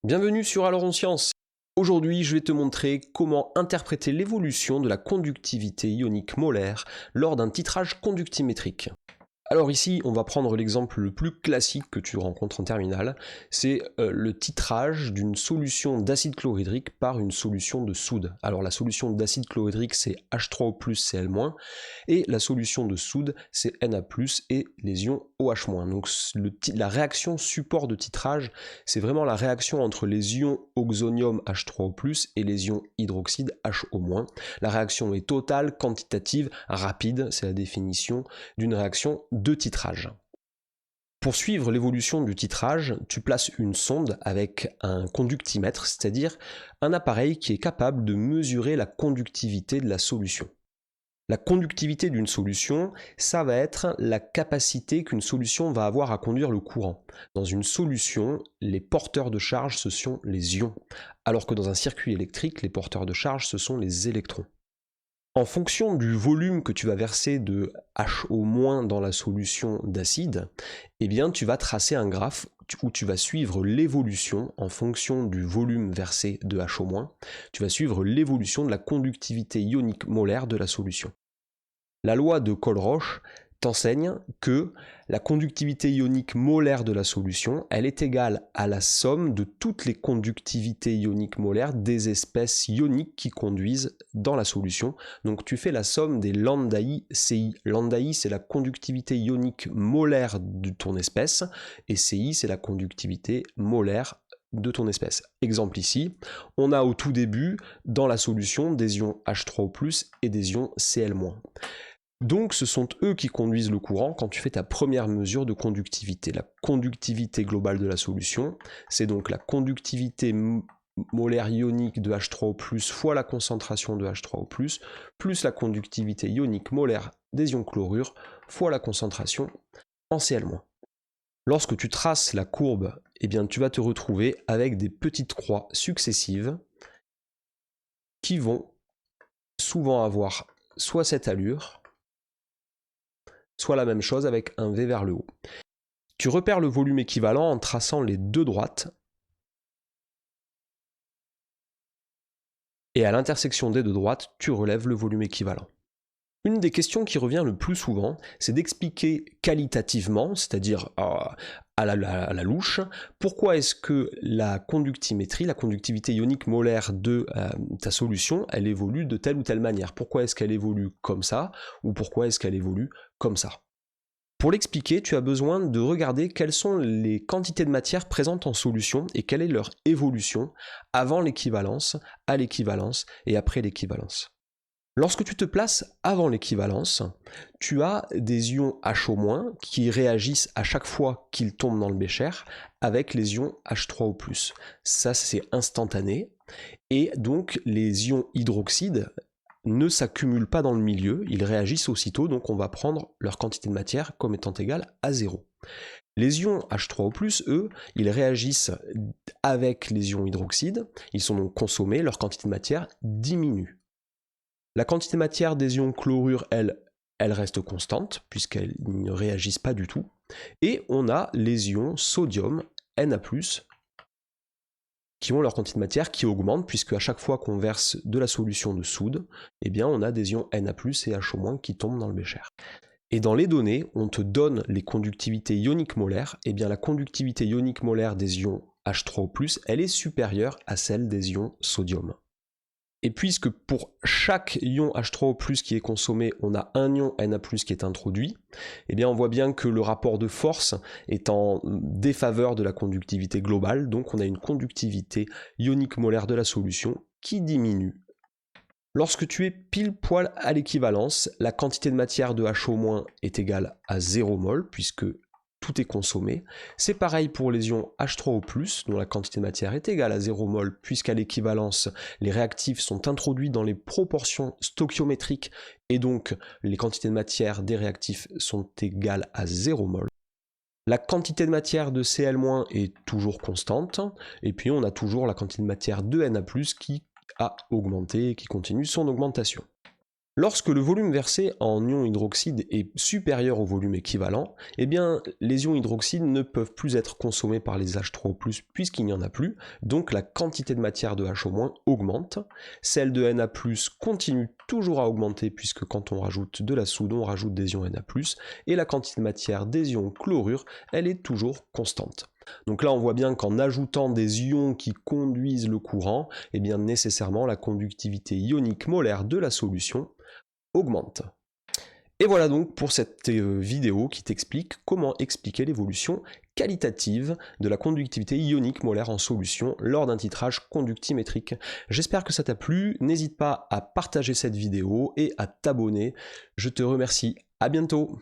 Bienvenue sur Alors on Science. Aujourd'hui, je vais te montrer comment interpréter l'évolution de la conductivité ionique molaire lors d'un titrage conductimétrique. Alors ici, on va prendre l'exemple le plus classique que tu rencontres en terminale, c'est le titrage d'une solution d'acide chlorhydrique par une solution de soude. Alors la solution d'acide chlorhydrique c'est H3O+, Cl-, et la solution de soude c'est Na+, et les ions OH-. Donc la réaction support de titrage, c'est vraiment la réaction entre les ions oxonium H3O+, et les ions hydroxyde HO-. La réaction est totale, quantitative, rapide, c'est la définition d'une réaction de titrage. Pour suivre l'évolution du titrage, tu places une sonde avec un conductimètre, c'est-à-dire un appareil qui est capable de mesurer la conductivité de la solution. La conductivité d'une solution, ça va être la capacité qu'une solution va avoir à conduire le courant. Dans une solution, les porteurs de charge, ce sont les ions, alors que dans un circuit électrique, les porteurs de charge, ce sont les électrons. En fonction du volume que tu vas verser de HO- dans la solution d'acide, eh bien tu vas tracer un graphe où tu vas suivre l'évolution en fonction du volume versé de HO-, tu vas suivre l'évolution de la conductivité ionique molaire de la solution. La loi de Colroche t'enseigne que la conductivité ionique molaire de la solution, elle est égale à la somme de toutes les conductivités ioniques molaires des espèces ioniques qui conduisent dans la solution. Donc tu fais la somme des lambda I, CI. Lambda I, c'est la conductivité ionique molaire de ton espèce, et CI, c'est la conductivité molaire de ton espèce. Exemple ici, on a au tout début, dans la solution, des ions H3O+, et des ions Cl-. Donc ce sont eux qui conduisent le courant quand tu fais ta première mesure de conductivité. La conductivité globale de la solution, c'est donc la conductivité molaire ionique de H3O+, fois la concentration de H3O+, plus la conductivité ionique molaire des ions chlorure, fois la concentration en Cl-. Lorsque tu traces la courbe, eh bien, tu vas te retrouver avec des petites croix successives qui vont souvent avoir soit cette allure, soit la même chose avec un V vers le haut. Tu repères le volume équivalent en traçant les deux droites, et à l'intersection des deux droites, tu relèves le volume équivalent. Une des questions qui revient le plus souvent, c'est d'expliquer qualitativement, c'est-à-dire à la louche, pourquoi est-ce que la conductimétrie, la conductivité ionique molaire de ta solution, elle évolue de telle ou telle manière. Pourquoi est-ce qu'elle évolue comme ça, ou pourquoi est-ce qu'elle évolue comme ça. Pour l'expliquer, tu as besoin de regarder quelles sont les quantités de matière présentes en solution et quelle est leur évolution avant l'équivalence, à l'équivalence et après l'équivalence. Lorsque tu te places avant l'équivalence, tu as des ions HO- qui réagissent à chaque fois qu'ils tombent dans le bécher avec les ions H3O+. Ça, c'est instantané. Et donc, les ions hydroxydes ne s'accumulent pas dans le milieu, ils réagissent aussitôt, donc on va prendre leur quantité de matière comme étant égale à 0. Les ions H3O+, eux, ils réagissent avec les ions hydroxydes, ils sont donc consommés, leur quantité de matière diminue. La quantité de matière des ions chlorure, elle reste constante, puisqu'elles ne réagissent pas du tout. Et on a les ions sodium, Na+, qui ont leur quantité de matière qui augmente, puisque à chaque fois qu'on verse de la solution de soude, eh bien on a des ions Na+, et HO- qui tombent dans le bécher. Et dans les données, on te donne les conductivités ioniques molaires, et bien la conductivité ionique molaire des ions H3O+, elle est supérieure à celle des ions sodium. Et puisque pour chaque ion H3O+ qui est consommé, on a un ion Na+ qui est introduit, eh bien on voit bien que le rapport de force est en défaveur de la conductivité globale, donc on a une conductivité ionique molaire de la solution qui diminue. Lorsque tu es pile poil à l'équivalence, la quantité de matière de HO- est égale à 0 mol, puisque tout est consommé. C'est pareil pour les ions H3O+, dont la quantité de matière est égale à 0 mol, puisqu'à l'équivalence, les réactifs sont introduits dans les proportions stoichiométriques, et donc les quantités de matière des réactifs sont égales à 0 mol. La quantité de matière de Cl- est toujours constante, et puis on a toujours la quantité de matière de Na+, qui a augmenté et qui continue son augmentation. Lorsque le volume versé en ion hydroxyde est supérieur au volume équivalent, eh bien les ions hydroxydes ne peuvent plus être consommés par les H3O+, puisqu'il n'y en a plus, donc la quantité de matière de HO- augmente, celle de Na+, continue toujours à augmenter, puisque quand on rajoute de la soude, on rajoute des ions Na+, et la quantité de matière des ions chlorure, elle est toujours constante. Donc là on voit bien qu'en ajoutant des ions qui conduisent le courant, eh bien nécessairement la conductivité ionique molaire de la solution augmente. Et voilà donc pour cette vidéo qui t'explique comment expliquer l'évolution qualitative de la conductivité ionique molaire en solution lors d'un titrage conductimétrique. J'espère que ça t'a plu, n'hésite pas à partager cette vidéo et à t'abonner. Je te remercie, à bientôt.